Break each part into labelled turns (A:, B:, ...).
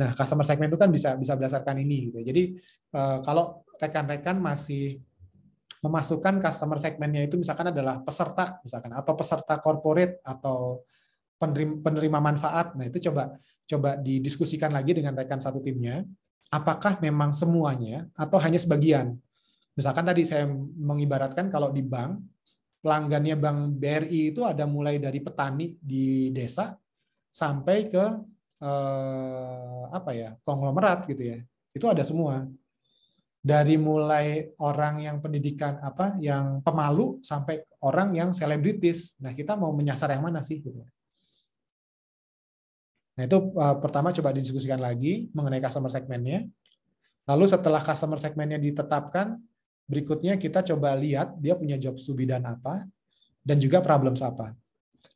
A: Nah, customer segment itu kan bisa berdasarkan ini gitu. Jadi kalau rekan-rekan masih memasukkan customer segmentnya itu misalkan adalah peserta misalkan atau peserta corporate atau penerima manfaat. Nah, itu coba didiskusikan lagi dengan rekan satu timnya, apakah memang semuanya atau hanya sebagian. Misalkan tadi saya mengibaratkan kalau di bank, pelanggannya Bank BRI itu ada mulai dari petani di desa sampai ke konglomerat gitu ya. Itu ada semua. Dari mulai orang yang pendidikan yang pemalu sampai orang yang selebritis. Nah, kita mau menyasar yang mana sih gitu. Nah, itu pertama coba didiskusikan lagi mengenai customer segmentnya. Lalu setelah customer segmentnya ditetapkan, berikutnya kita coba lihat dia punya job to be done apa dan juga problems apa.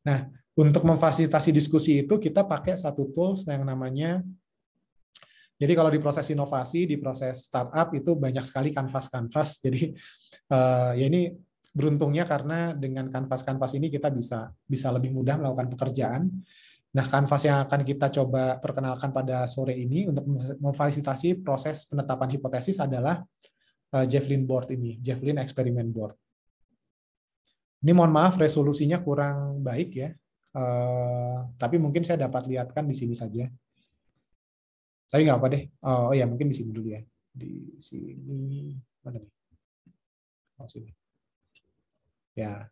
A: Nah, untuk memfasilitasi diskusi itu kita pakai satu tools yang namanya, jadi kalau di proses inovasi, di proses startup itu banyak sekali kanvas-kanvas. Jadi ya ini beruntungnya karena dengan kanvas-kanvas ini kita bisa lebih mudah melakukan pekerjaan. Nah, kanvas yang akan kita coba perkenalkan pada sore ini untuk memfasilitasi proses penetapan hipotesis adalah Javelin Board ini, Javelin Experiment Board. Ini mohon maaf resolusinya kurang baik ya, tapi mungkin saya dapat lihatkan di sini saja. Tapi nggak apa deh. Oh ya, mungkin di sini dulu ya. Di sini mana nih? Oh, sini. Ya.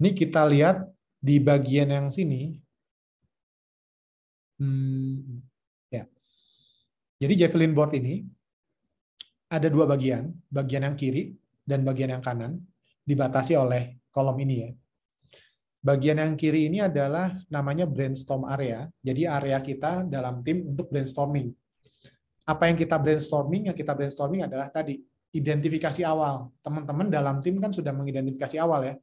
A: Ini kita lihat di bagian yang sini. Ya. Jadi Javelin Board ini ada dua bagian, bagian yang kiri dan bagian yang kanan, dibatasi oleh kolom ini ya. Bagian yang kiri ini adalah namanya brainstorm area. Jadi area kita dalam tim untuk brainstorming. Apa yang kita brainstorming? Yang kita brainstorming adalah tadi identifikasi awal. Teman-teman dalam tim kan sudah mengidentifikasi awal ya.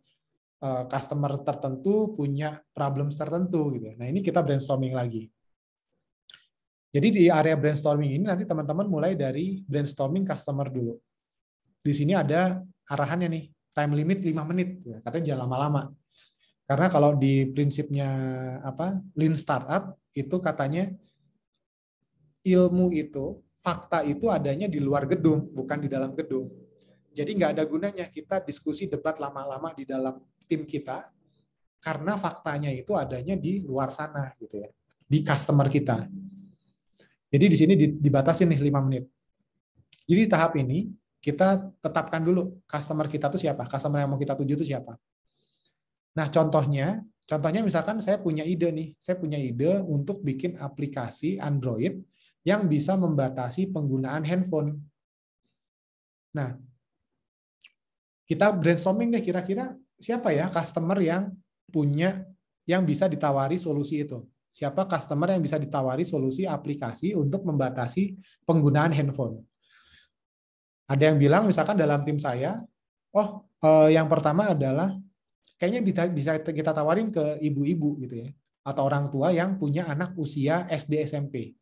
A: Customer tertentu punya problems tertentu gitu. Nah, ini kita brainstorming lagi. Jadi di area brainstorming ini nanti teman-teman mulai dari brainstorming customer dulu. Di sini ada arahannya nih, time limit 5 menit. Katanya jangan lama-lama. Karena kalau di prinsipnya Lean Startup itu katanya ilmu itu, fakta itu adanya di luar gedung, bukan di dalam gedung. Jadi nggak ada gunanya kita diskusi debat lama-lama di dalam tim kita, karena faktanya itu adanya di luar sana gitu ya, di customer kita. Jadi di sini dibatasi nih 5 menit. Jadi tahap ini kita tetapkan dulu customer kita itu siapa, customer yang mau kita tuju itu siapa. Nah, contohnya misalkan saya punya ide nih, saya punya ide untuk bikin aplikasi Android yang bisa membatasi penggunaan handphone. Nah, kita brainstorming deh kira-kira siapa ya customer yang bisa ditawari solusi itu. Siapa customer yang bisa ditawari solusi aplikasi untuk membatasi penggunaan handphone. Ada yang bilang misalkan dalam tim saya, yang pertama adalah kayaknya bisa kita tawarin ke ibu-ibu gitu ya, atau orang tua yang punya anak usia SD SMP.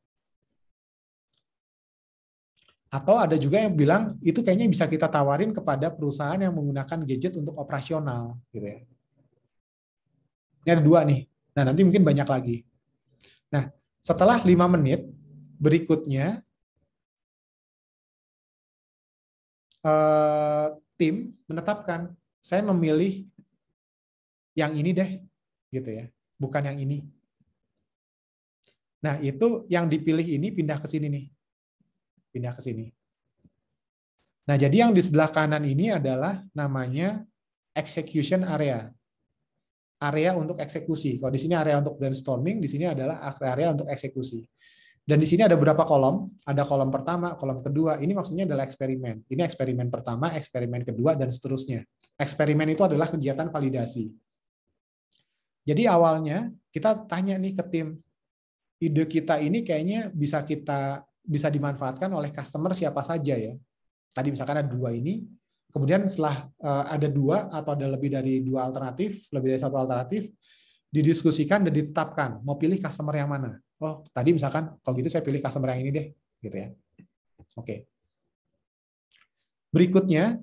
A: Atau ada juga yang bilang itu kayaknya bisa kita tawarin kepada perusahaan yang menggunakan gadget untuk operasional gitu ya. Ini ada dua nih. Nah, nanti mungkin banyak lagi. Nah, setelah 5 menit berikutnya tim menetapkan saya memilih yang ini deh gitu ya, bukan yang ini. Nah, itu yang dipilih ini pindah ke sini nih. Pindah ke sini. Nah, jadi yang di sebelah kanan ini adalah namanya execution area. Area untuk eksekusi. Kalau di sini area untuk brainstorming, di sini adalah area untuk eksekusi. Dan di sini ada beberapa kolom. Ada kolom pertama, kolom kedua. Ini maksudnya adalah eksperimen. Ini eksperimen pertama, eksperimen kedua, dan seterusnya. Eksperimen itu adalah kegiatan validasi. Jadi awalnya kita tanya nih ke tim, ide kita ini kayaknya bisa dimanfaatkan oleh customer siapa saja ya. Tadi misalkan ada dua ini, kemudian setelah ada dua atau ada lebih dari dua alternatif, lebih dari satu alternatif, didiskusikan dan ditetapkan mau pilih customer yang mana. Oh, tadi misalkan kalau gitu saya pilih customer yang ini deh, gitu ya. Oke. Berikutnya,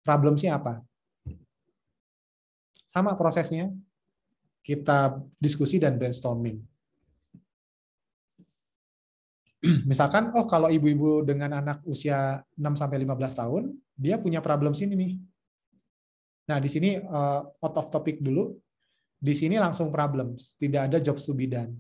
A: problemnya apa? Sama prosesnya, kita diskusi dan brainstorming. Misalkan, oh kalau ibu-ibu dengan anak usia 6-15 tahun, dia punya problem sini nih. Nah, di sini out of topic dulu. Di sini langsung problems, tidak ada jobs to be done.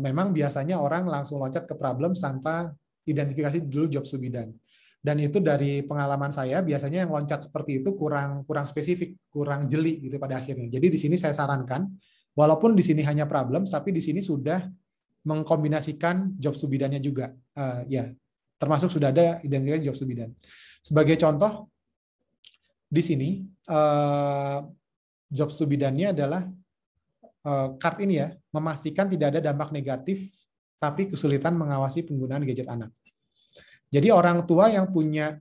A: Memang biasanya orang langsung loncat ke problem tanpa identifikasi dulu jobs to be done. Dan itu dari pengalaman saya, biasanya yang loncat seperti itu kurang spesifik, kurang jeli gitu pada akhirnya. Jadi di sini saya sarankan, walaupun di sini hanya problems, tapi di sini sudah mengkombinasikan jobs to be done-nya juga. Ya, termasuk sudah ada identifikasi jobs to be done. Sebagai contoh, di sini jobs to be done-nya adalah card ini ya, memastikan tidak ada dampak negatif tapi kesulitan mengawasi penggunaan gadget anak. Jadi orang tua yang punya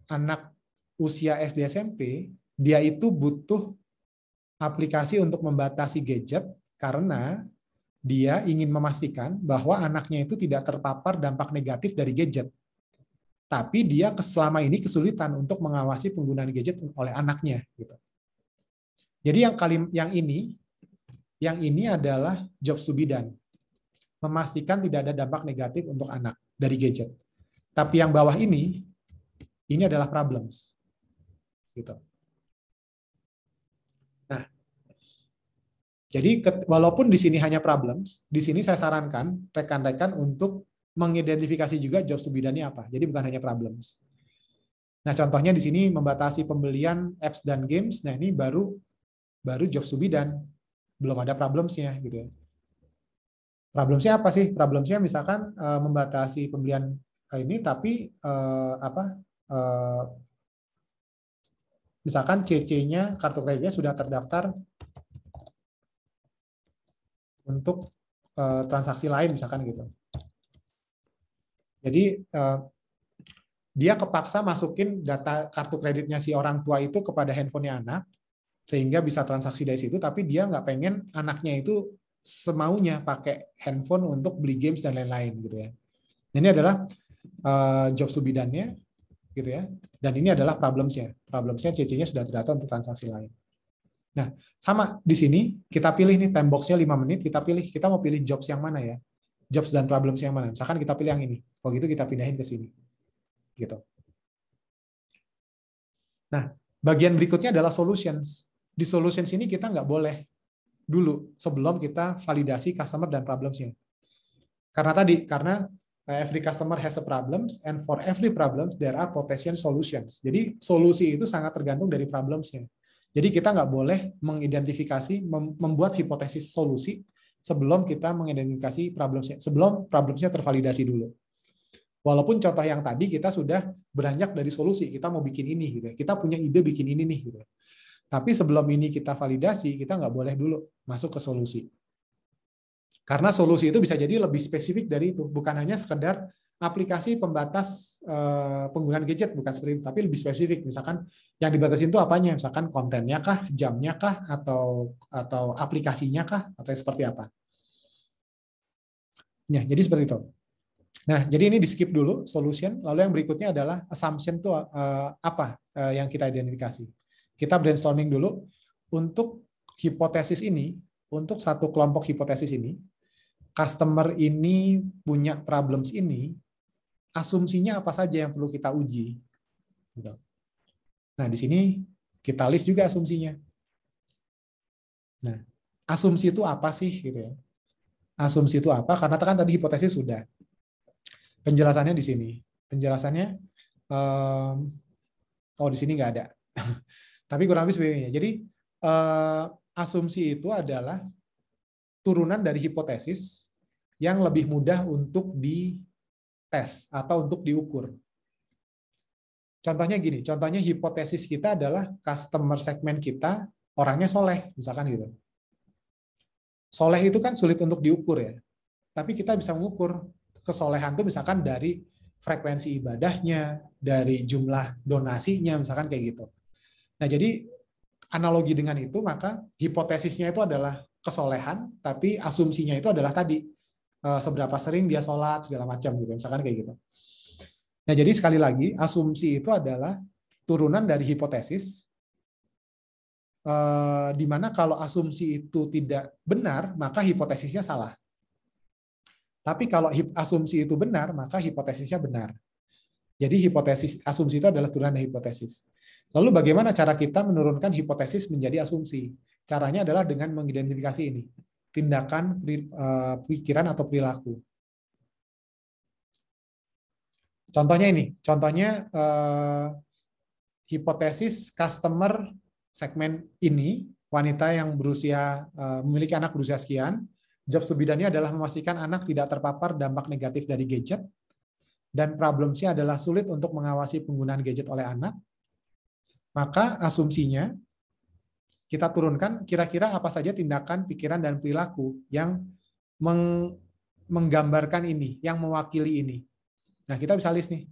A: anak usia SD SMP, dia itu butuh aplikasi untuk membatasi gadget karena dia ingin memastikan bahwa anaknya itu tidak terpapar dampak negatif dari gadget. Tapi dia selama ini kesulitan untuk mengawasi penggunaan gadget oleh anaknya. Gitu. Jadi yang ini adalah jobs to be done. Memastikan tidak ada dampak negatif untuk anak dari gadget. Tapi yang bawah ini adalah problems. Gitu. Nah, jadi walaupun di sini hanya problems, di sini saya sarankan rekan-rekan untuk mengidentifikasi juga jobs to be done-nya apa. Jadi bukan hanya problems. Nah, contohnya di sini membatasi pembelian apps dan games. Nah, ini baru jobs to be done. Belum ada problems-nya gitu ya. Problems-nya apa sih? Problems-nya misalkan membatasi pembelian ini tapi misalkan CC-nya kartu kreditnya sudah terdaftar untuk transaksi lain misalkan gitu. Jadi dia kepaksa masukin data kartu kreditnya si orang tua itu kepada handphonenya anak sehingga bisa transaksi dari situ, tapi dia nggak pengen anaknya itu semaunya pakai handphone untuk beli games dan lain-lain gitu ya. Ini adalah job to be done-nya gitu ya. Dan ini adalah problems-nya. Problems-nya CC-nya sudah terdata untuk transaksi lain. Nah, sama di sini kita pilih nih time box-nya 5 menit, kita mau pilih jobs yang mana ya. Jobs dan problems yang mana. Misalkan kita pilih yang ini. Kalau gitu kita pindahin ke sini. Gitu. Nah, bagian berikutnya adalah solutions. Di solutions ini kita nggak boleh dulu sebelum kita validasi customer dan problems-nya. Karena every customer has a problems and for every problems there are potential solutions. Jadi solusi itu sangat tergantung dari problems-nya. Jadi kita nggak boleh mengidentifikasi, membuat hipotesis solusi sebelum kita mengidentifikasi problems-nya, sebelum problems-nya tervalidasi dulu. Walaupun contoh yang tadi kita sudah beranjak dari solusi, kita mau bikin ini gitu. Kita punya ide bikin ini nih gitu. Tapi sebelum ini kita validasi, kita nggak boleh dulu masuk ke solusi. Karena solusi itu bisa jadi lebih spesifik dari itu. Bukan hanya sekedar aplikasi pembatas penggunaan gadget, bukan seperti itu. Tapi lebih spesifik. Misalkan yang dibatasi itu apanya? Misalkan kontennya kah, jamnya kah, atau aplikasinya kah, atau seperti apa. Ya, jadi seperti itu. Nah, jadi ini di skip dulu, solution. Lalu yang berikutnya adalah assumption itu apa yang kita identifikasi. Kita brainstorming dulu untuk hipotesis ini, untuk satu kelompok hipotesis ini, customer ini punya problems ini, asumsinya apa saja yang perlu kita uji. Nah, di sini kita list juga asumsinya. Nah, asumsi itu apa sih gitu ya? Asumsi itu apa? Karena kan tadi hipotesis sudah. Penjelasannya di sini. Penjelasannya, di sini nggak ada. Tapi kurang lebih sebenarnya. Jadi asumsi itu adalah turunan dari hipotesis yang lebih mudah untuk dites atau untuk diukur. Contohnya gini, contohnya hipotesis kita adalah customer segmen kita orangnya soleh, misalkan gitu. Soleh itu kan sulit untuk diukur ya, tapi kita bisa mengukur kesolehan itu misalkan dari frekuensi ibadahnya, dari jumlah donasinya, misalkan kayak gitu. Nah, jadi analogi dengan itu, maka hipotesisnya itu adalah kesolehan, tapi asumsinya itu adalah tadi, seberapa sering dia sholat, segala macam, gitu, misalkan kayak gitu. Nah, jadi sekali lagi, asumsi itu adalah turunan dari hipotesis, di mana kalau asumsi itu tidak benar, maka hipotesisnya salah. Tapi kalau asumsi itu benar, maka hipotesisnya benar. Jadi hipotesis asumsi itu adalah turunan dari hipotesis. Lalu bagaimana cara kita menurunkan hipotesis menjadi asumsi? Caranya adalah dengan mengidentifikasi ini, tindakan, pikiran atau perilaku. Contohnya ini, hipotesis customer segmen ini, wanita yang berusia memiliki anak berusia sekian, job to be done-nya adalah memastikan anak tidak terpapar dampak negatif dari gadget, dan problemnya adalah sulit untuk mengawasi penggunaan gadget oleh anak. Maka asumsinya kita turunkan kira-kira apa saja tindakan, pikiran, dan perilaku yang menggambarkan ini, yang mewakili ini. Nah, kita bisa list nih.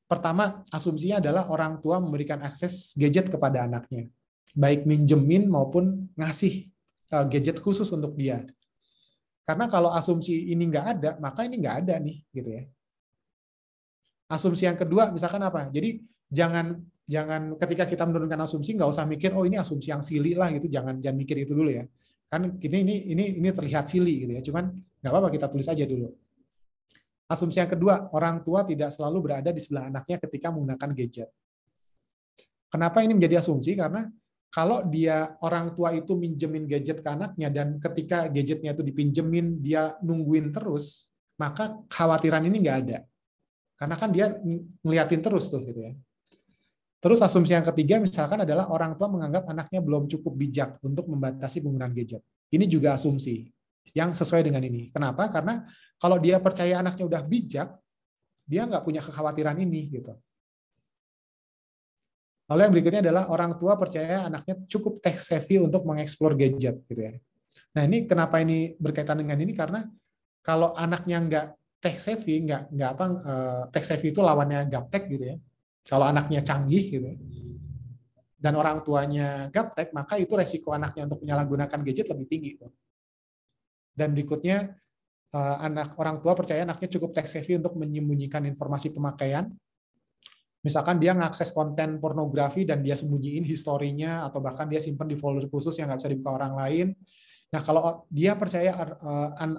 A: Pertama, asumsinya adalah orang tua memberikan akses gadget kepada anaknya, baik minjemin maupun ngasih gadget khusus untuk dia. Karena kalau asumsi ini nggak ada, maka ini nggak ada nih, gitu ya. Asumsi yang kedua, misalkan apa? Jadi jangan ketika kita menurunkan asumsi nggak usah mikir oh ini asumsi yang silly lah gitu, jangan mikir itu dulu ya. Kan ini terlihat silly gitu ya. Cuman nggak apa-apa kita tulis aja dulu. Asumsi yang kedua, orang tua tidak selalu berada di sebelah anaknya ketika menggunakan gadget. Kenapa ini menjadi asumsi? Karena kalau dia orang tua itu minjemin gadget ke anaknya dan ketika gadgetnya itu dipinjemin dia nungguin terus, maka kekhawatiran ini nggak ada. Karena kan dia ngeliatin terus tuh gitu ya. Terus asumsi yang ketiga misalkan adalah orang tua menganggap anaknya belum cukup bijak untuk membatasi penggunaan gadget. Ini juga asumsi yang sesuai dengan ini. Kenapa? Karena kalau dia percaya anaknya udah bijak, dia nggak punya kekhawatiran ini gitu. Lalu yang berikutnya adalah orang tua percaya anaknya cukup tech savvy untuk mengeksplor gadget gitu ya. Nah ini kenapa ini berkaitan dengan ini karena kalau anaknya nggak tech savvy, nggak apa tech savvy itu lawannya gaptek gitu ya. Kalau anaknya canggih gitu dan orang tuanya gaptek, maka itu resiko anaknya untuk menyalahgunakan gadget lebih tinggi. Dan berikutnya orang tua percaya anaknya cukup tech savvy untuk menyembunyikan informasi pemakaian. Misalkan dia ngakses konten pornografi dan dia sembunyiin historinya atau bahkan dia simpan di folder khusus yang nggak bisa dibuka orang lain. Nah, kalau dia percaya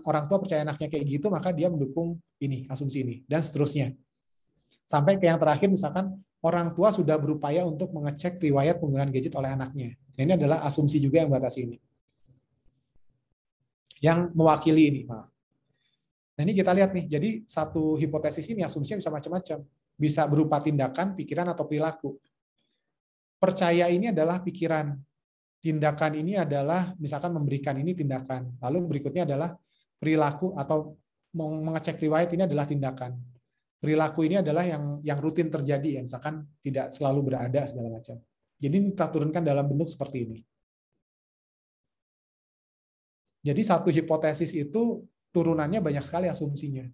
A: orang tua percaya anaknya kayak gitu, maka dia mendukung ini, asumsi ini, dan seterusnya. Sampai ke yang terakhir, misalkan orang tua sudah berupaya untuk mengecek riwayat penggunaan gadget oleh anaknya. Nah, ini adalah asumsi juga yang membatasi ini. Yang mewakili ini, maaf. Nah, ini kita lihat nih, jadi satu hipotesis ini asumsinya bisa macam-macam. Bisa berupa tindakan, pikiran, atau perilaku. Percaya ini adalah pikiran. Tindakan ini adalah misalkan memberikan ini tindakan. Lalu berikutnya adalah perilaku atau mengecek riwayat ini adalah tindakan. Perilaku ini adalah yang rutin terjadi ya, misalkan tidak selalu berada segala macam. Jadi kita turunkan dalam bentuk seperti ini. Jadi satu hipotesis itu turunannya banyak sekali asumsinya.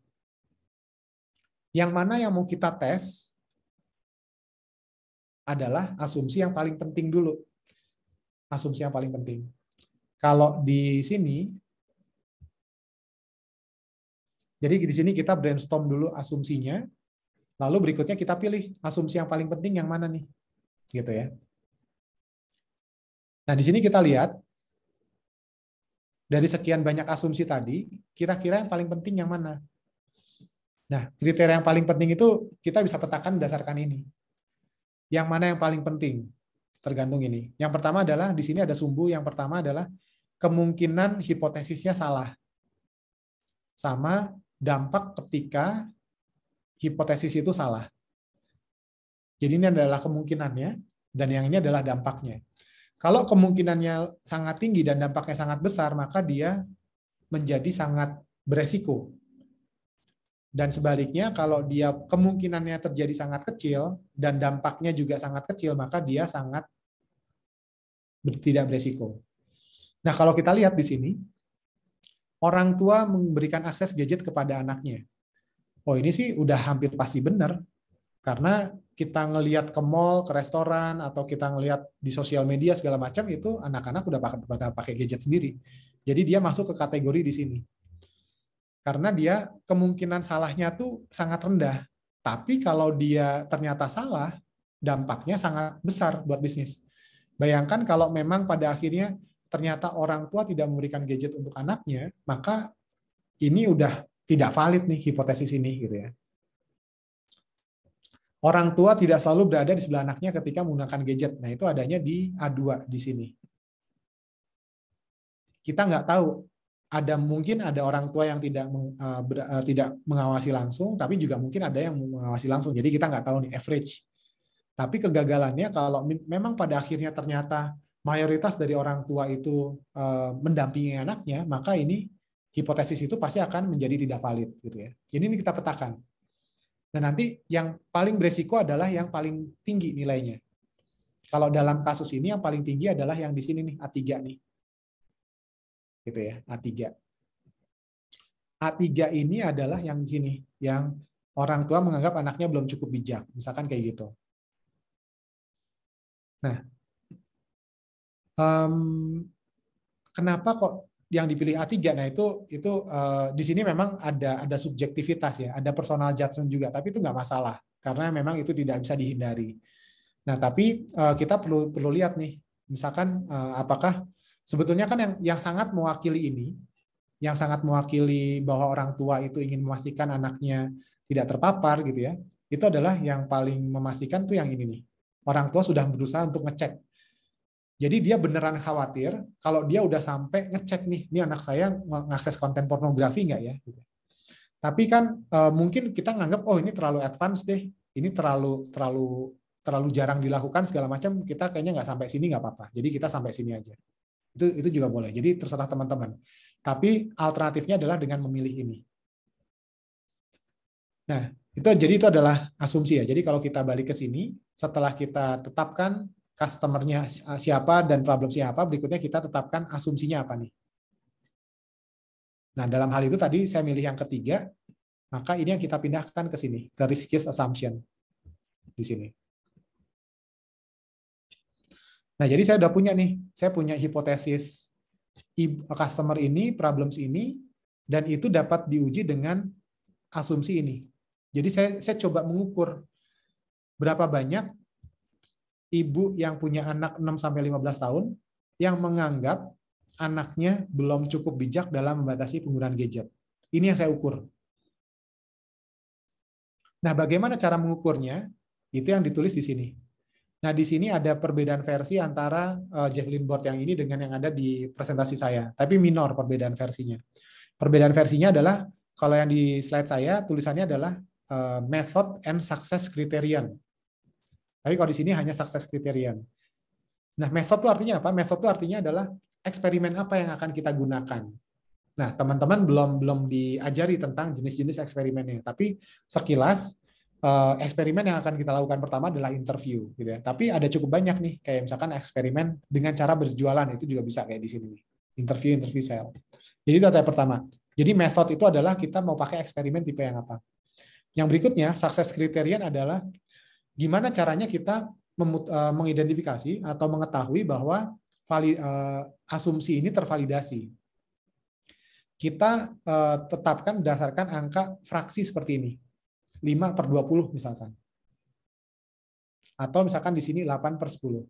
A: Yang mana yang mau kita tes adalah asumsi yang paling penting dulu. Asumsi yang paling penting. Kalau di sini, jadi di sini kita brainstorm dulu asumsinya, lalu berikutnya kita pilih asumsi yang paling penting yang mana nih, gitu ya. Nah di sini kita lihat dari sekian banyak asumsi tadi, kira-kira yang paling penting yang mana? Nah kriteria yang paling penting itu kita bisa petakan berdasarkan ini. Yang mana yang paling penting? Tergantung ini. Yang pertama adalah di sini ada sumbu. Yang pertama adalah kemungkinan hipotesisnya salah. Sama dampak ketika hipotesis itu salah. Jadi ini adalah kemungkinannya dan yang ini adalah dampaknya. Kalau kemungkinannya sangat tinggi dan dampaknya sangat besar, maka dia menjadi sangat beresiko. Dan sebaliknya kalau dia kemungkinannya terjadi sangat kecil dan dampaknya juga sangat kecil, maka dia sangat tidak beresiko. Nah, kalau kita lihat di sini, orang tua memberikan akses gadget kepada anaknya. Oh, ini sih udah hampir pasti benar. Karena kita ngelihat ke mall, ke restoran, atau kita ngelihat di sosial media segala macam, itu anak-anak udah pakai gadget sendiri. Jadi dia masuk ke kategori di sini. Karena dia kemungkinan salahnya tuh sangat rendah. Tapi kalau dia ternyata salah, dampaknya sangat besar buat bisnis. Bayangkan kalau memang pada akhirnya ternyata orang tua tidak memberikan gadget untuk anaknya, maka ini udah tidak valid nih hipotesis ini gitu ya. Orang tua tidak selalu berada di sebelah anaknya ketika menggunakan gadget. Nah, itu adanya di A2 di sini. Kita nggak tahu, mungkin ada orang tua yang tidak mengawasi langsung, tapi juga mungkin ada yang mengawasi langsung. Jadi kita nggak tahu nih average. Tapi kegagalannya kalau memang pada akhirnya ternyata mayoritas dari orang tua itu mendampingi anaknya, maka ini hipotesis itu pasti akan menjadi tidak valid gitu ya. Jadi ini kita petakan. Nah, nanti yang paling beresiko adalah yang paling tinggi nilainya. Kalau dalam kasus ini yang paling tinggi adalah yang di sini nih, A3 nih. Gitu ya, A3. A3 ini adalah yang di sini, yang orang tua menganggap anaknya belum cukup bijak, misalkan kayak gitu. Nah, kenapa kok yang dipilih A3? Nah, itu di sini memang ada subjektivitas ya, ada personal judgment juga, tapi itu nggak masalah karena memang itu tidak bisa dihindari. Nah, tapi kita perlu lihat nih, misalkan apakah sebetulnya kan yang sangat mewakili ini, yang sangat mewakili bahwa orang tua itu ingin memastikan anaknya tidak terpapar gitu ya, itu adalah yang paling memastikan tuh yang ini nih. Orang tua sudah berusaha untuk ngecek. Jadi dia beneran khawatir kalau dia udah sampai ngecek nih, ini anak saya mengakses konten pornografi nggak ya? Tapi kan mungkin kita nganggap oh ini terlalu advance deh, ini terlalu jarang dilakukan segala macam, kita kayaknya nggak sampai sini nggak apa-apa. Jadi kita sampai sini aja. Itu juga boleh. Jadi terserah teman-teman. Tapi alternatifnya adalah dengan memilih ini. Nah, itu adalah asumsi ya. Jadi kalau kita balik ke sini, setelah kita tetapkan customer-nya siapa dan problem siapa, berikutnya kita tetapkan asumsinya apa nih. Nah, dalam hal itu tadi saya milih yang ketiga, maka ini yang kita pindahkan ke sini, ke riskiest assumption di sini. Nah, jadi saya udah punya nih, saya punya hipotesis customer ini, problems ini, dan itu dapat diuji dengan asumsi ini. Jadi saya coba mengukur berapa banyak ibu yang punya anak 6-15 tahun yang menganggap anaknya belum cukup bijak dalam membatasi penggunaan gadget. Ini yang saya ukur. Nah, bagaimana cara mengukurnya? Itu yang ditulis di sini. Nah, di sini ada perbedaan versi antara Javelin Board yang ini dengan yang ada di presentasi saya. Tapi minor perbedaan versinya. Perbedaan versinya adalah, kalau yang di slide saya, tulisannya adalah method and success criterion. Tapi kalau di sini hanya success criterion. Nah, method itu artinya apa? Method itu artinya adalah eksperimen apa yang akan kita gunakan. Nah, teman-teman belum diajari tentang jenis-jenis eksperimennya. Tapi sekilas, eksperimen yang akan kita lakukan pertama adalah interview. Gitu ya. Tapi ada cukup banyak nih, kayak misalkan eksperimen dengan cara berjualan, itu juga bisa kayak di sini. Interview sale. Jadi itu adalah pertama. Jadi method itu adalah kita mau pakai eksperimen tipe yang apa. Yang berikutnya, success criterion adalah gimana caranya kita mengidentifikasi atau mengetahui bahwa asumsi ini tervalidasi. Kita tetapkan berdasarkan angka fraksi seperti ini. 5/20 misalkan. Atau misalkan di sini 8/10.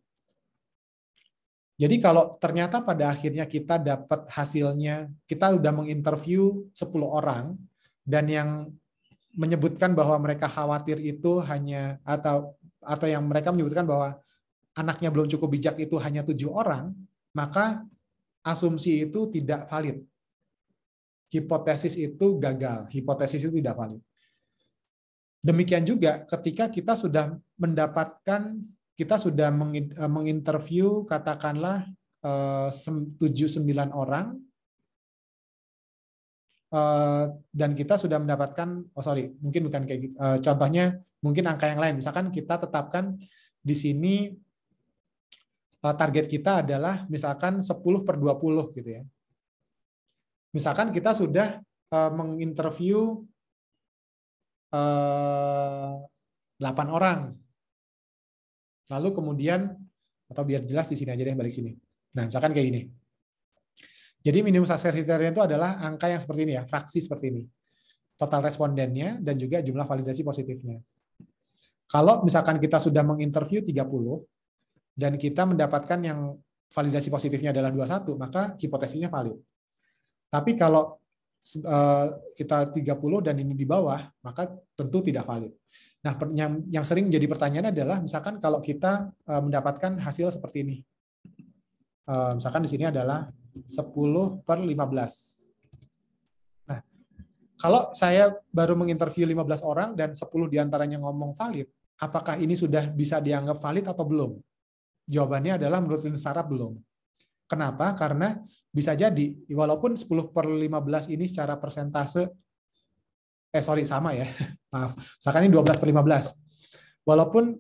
A: Jadi kalau ternyata pada akhirnya kita dapat hasilnya, kita udah menginterview 10 orang, dan yang menyebutkan bahwa mereka khawatir itu hanya, atau yang mereka menyebutkan bahwa anaknya belum cukup bijak itu hanya 7 orang, maka asumsi itu tidak valid. Hipotesis itu gagal, hipotesis itu tidak valid. Demikian juga ketika kita sudah mendapatkan, kita sudah menginterview katakanlah 7-9 orang, dan kita sudah mendapatkan, mungkin bukan kayak gitu. Contohnya mungkin angka yang lain. Misalkan kita tetapkan di sini target kita adalah misalkan 10/20 gitu ya. Misalkan kita sudah menginterview 8 orang. Lalu kemudian, atau biar jelas di sini aja deh, balik sini. Nah, misalkan kayak gini. Jadi minimum success criterion itu adalah angka yang seperti ini ya, fraksi seperti ini. Total respondennya dan juga jumlah validasi positifnya. Kalau misalkan kita sudah menginterview 30 dan kita mendapatkan yang validasi positifnya adalah 21, maka hipotesisnya valid. Tapi kalau kita 30 dan ini di bawah, maka tentu tidak valid. Nah, yang sering jadi pertanyaan adalah misalkan kalau kita mendapatkan hasil seperti ini. Misalkan di sini adalah 10/15. Nah, kalau saya baru menginterview 15 orang dan 10 diantaranya ngomong valid, apakah ini sudah bisa dianggap valid atau belum? Jawabannya adalah menurut Linsarab belum. Kenapa? Karena bisa jadi, walaupun 10/15 ini secara persentase, sama ya, maaf, misalkan ini 12/15. Walaupun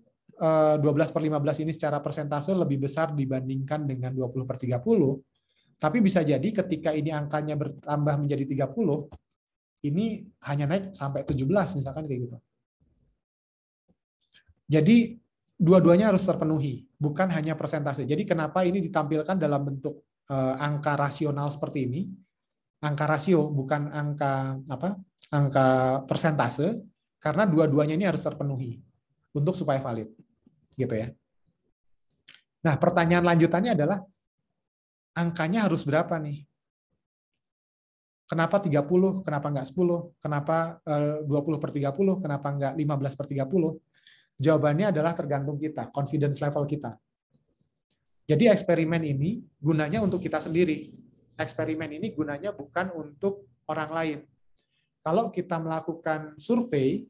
A: 12/15 ini secara persentase lebih besar dibandingkan dengan 20/30, tapi bisa jadi ketika ini angkanya bertambah menjadi 30, ini hanya naik sampai 17, misalkan kayak gitu. Jadi, dua-duanya harus terpenuhi, bukan hanya persentase. Jadi kenapa ini ditampilkan dalam bentuk angka rasional seperti ini? Angka rasio, bukan angka persentase, karena dua-duanya ini harus terpenuhi untuk supaya valid, gitu ya. Nah, pertanyaan lanjutannya adalah angkanya harus berapa nih? Kenapa 30? Kenapa nggak 10? Kenapa 20/30? Kenapa nggak 15/30? Jawabannya adalah tergantung kita, confidence level kita. Jadi eksperimen ini gunanya untuk kita sendiri. Eksperimen ini gunanya bukan untuk orang lain. Kalau kita melakukan survei,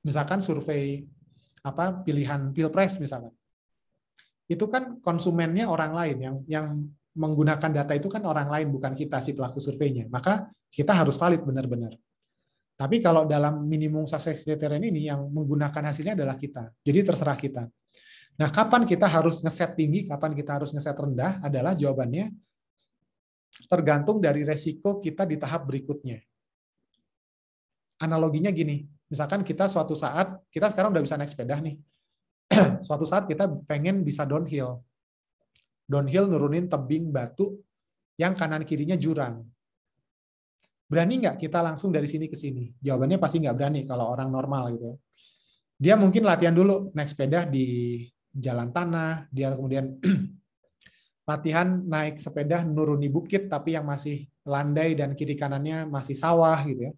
A: misalkan survei pilihan pilpres misalkan, itu kan konsumennya orang lain, yang menggunakan data itu kan orang lain, bukan kita si pelaku surveinya. Maka kita harus valid benar-benar. Tapi kalau dalam minimum success criterion ini yang menggunakan hasilnya adalah kita. Jadi terserah kita. Nah, kapan kita harus ngeset tinggi, kapan kita harus ngeset rendah adalah jawabannya tergantung dari resiko kita di tahap berikutnya. Analoginya gini, misalkan kita suatu saat, kita sekarang udah bisa naik sepeda nih. Suatu saat kita pengen bisa downhill. Downhill nurunin tebing batu yang kanan kirinya jurang. Berani nggak kita langsung dari sini ke sini? Jawabannya pasti nggak berani kalau orang normal gitu. Dia mungkin latihan dulu naik sepeda di jalan tanah, dia kemudian latihan naik sepeda nuruni bukit tapi yang masih landai dan kiri kanannya masih sawah gitu ya.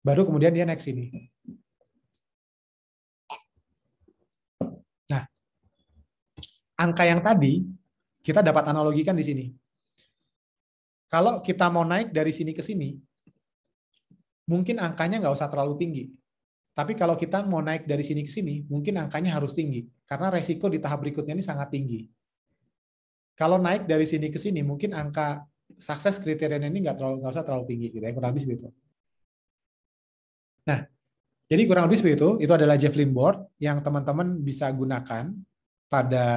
A: Baru kemudian dia naik sini. Nah, angka yang tadi kita dapat analogikan di sini. Kalau kita mau naik dari sini ke sini, mungkin angkanya nggak usah terlalu tinggi. Tapi kalau kita mau naik dari sini ke sini, mungkin angkanya harus tinggi. Karena resiko di tahap berikutnya ini sangat tinggi. Kalau naik dari sini ke sini, mungkin angka sukses kriterianya ini nggak usah terlalu tinggi. Gitu ya, kurang lebih seperti itu. Nah, jadi kurang lebih seperti itu adalah Javelin Board yang teman-teman bisa gunakan pada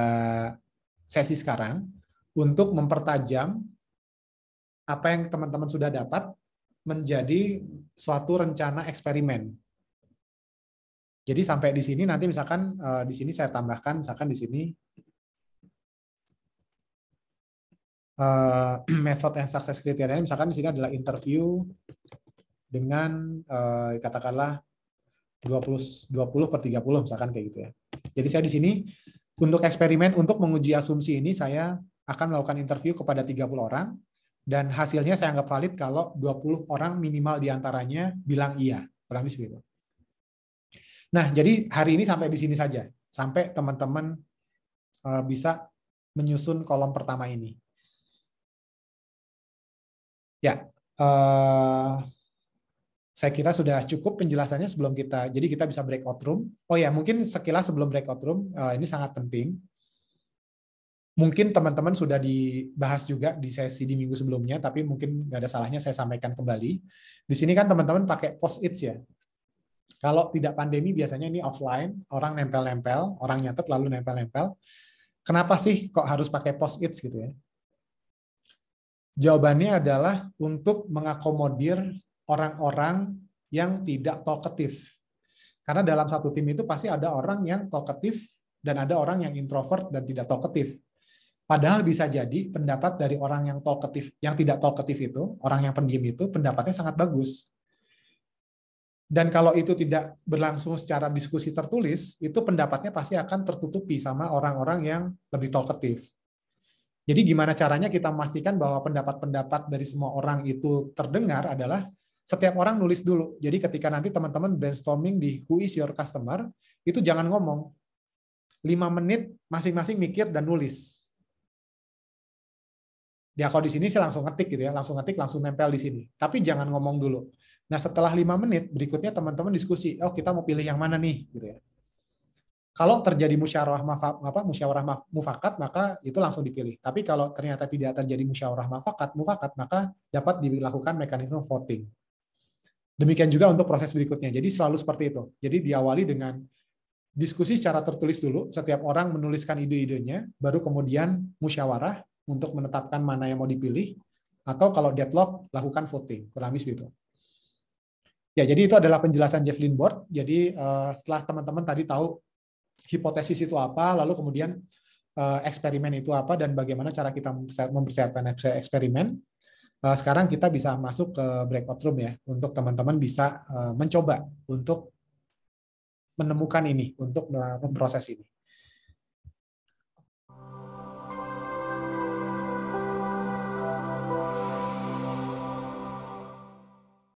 A: sesi sekarang untuk mempertajam apa yang teman-teman sudah dapat menjadi suatu rencana eksperimen. Jadi sampai di sini nanti misalkan di sini saya tambahkan misalkan di sini method and success criteria, misalkan di sini adalah interview dengan katakanlah 20/30 misalkan kayak gitu ya. Jadi saya di sini untuk eksperimen untuk menguji asumsi ini saya akan melakukan interview kepada 30 orang dan hasilnya saya anggap valid kalau 20 orang minimal diantaranya bilang iya. Kurang lebih begitu. Nah, jadi hari ini sampai di sini saja. Sampai teman-teman bisa menyusun kolom pertama ini. Ya, saya kira sudah cukup penjelasannya sebelum jadi kita bisa breakout room. Oh ya, mungkin sekilas sebelum breakout room, ini sangat penting. Mungkin teman-teman sudah dibahas juga di sesi di minggu sebelumnya, tapi mungkin nggak ada salahnya saya sampaikan kembali. Di sini kan teman-teman pakai post-its ya. Kalau tidak pandemi biasanya ini offline, orang nempel-nempel, orang nyatet lalu nempel-nempel. Kenapa sih kok harus pakai post-its gitu ya? Jawabannya adalah untuk mengakomodir orang-orang yang tidak talkative. Karena dalam satu tim itu pasti ada orang yang talkative dan ada orang yang introvert dan tidak talkative. Padahal bisa jadi pendapat dari orang yang talkative, yang tidak talkative itu, orang yang pendiam itu, pendapatnya sangat bagus. Dan kalau itu tidak berlangsung secara diskusi tertulis, itu pendapatnya pasti akan tertutupi sama orang-orang yang lebih talkative. Jadi gimana caranya kita memastikan bahwa pendapat-pendapat dari semua orang itu terdengar adalah setiap orang nulis dulu. Jadi ketika nanti teman-teman brainstorming di who is your customer, itu jangan ngomong. 5 menit masing-masing mikir dan nulis. Ya kalau di sini sih langsung ngetik gitu ya, langsung ngetik, langsung nempel di sini. Tapi jangan ngomong dulu. Nah setelah 5 menit, berikutnya teman-teman diskusi, oh kita mau pilih yang mana nih, gitu ya. Kalau terjadi musyawarah mufakat, maka itu langsung dipilih. Tapi kalau ternyata tidak terjadi musyawarah mufakat, maka dapat dilakukan mekanisme voting. Demikian juga untuk proses berikutnya. Jadi selalu seperti itu. Jadi diawali dengan diskusi secara tertulis dulu, setiap orang menuliskan ide-idenya, baru kemudian musyawarah untuk menetapkan mana yang mau dipilih, atau kalau deadlock, lakukan voting. Kurang lebih begitu. Ya, jadi itu adalah penjelasan Javelin Board. Jadi setelah teman-teman tadi tahu hipotesis itu apa, lalu kemudian eksperimen itu apa, dan bagaimana cara kita mempersiapkan eksperimen, sekarang kita bisa masuk ke breakout room ya, untuk teman-teman bisa mencoba untuk menemukan ini, untuk melakukan proses ini.